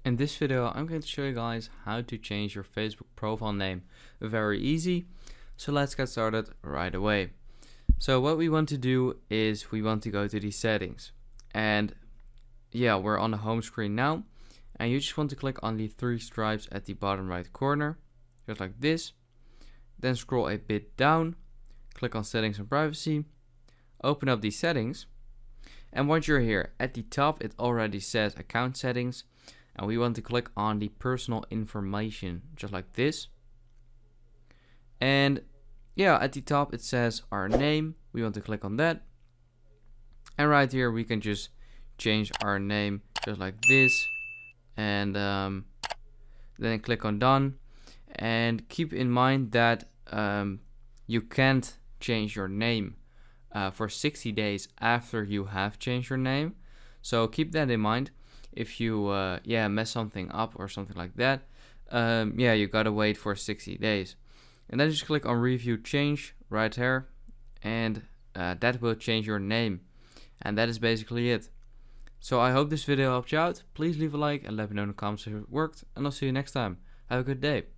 In this video, I'm going to show you guys how to change your Facebook profile name. Very easy. So let's get started right away. So what we want to do is we want to go to the settings. And yeah, we're on the home screen now. And you just want to click on the three stripes at the bottom right corner, just like this. Then scroll a bit down, click on settings and privacy, open up these settings. And once you're here, at the top it already says account settings. And we want to click on the personal information, just like this. And yeah, at the top it says our name. We want to click on that. And right here we can just change our name just like this. And then click on done. And keep in mind that you can't change your name for 60 days after you have changed your name. So keep that in mind. If you mess something up or something like that, you gotta wait for 60 days. And then just click on review change right here, and that will change your name. And that is basically it. So I hope this video helped you out. Please leave a like and let me know in the comments if it worked, and I'll see you next time. Have a good day.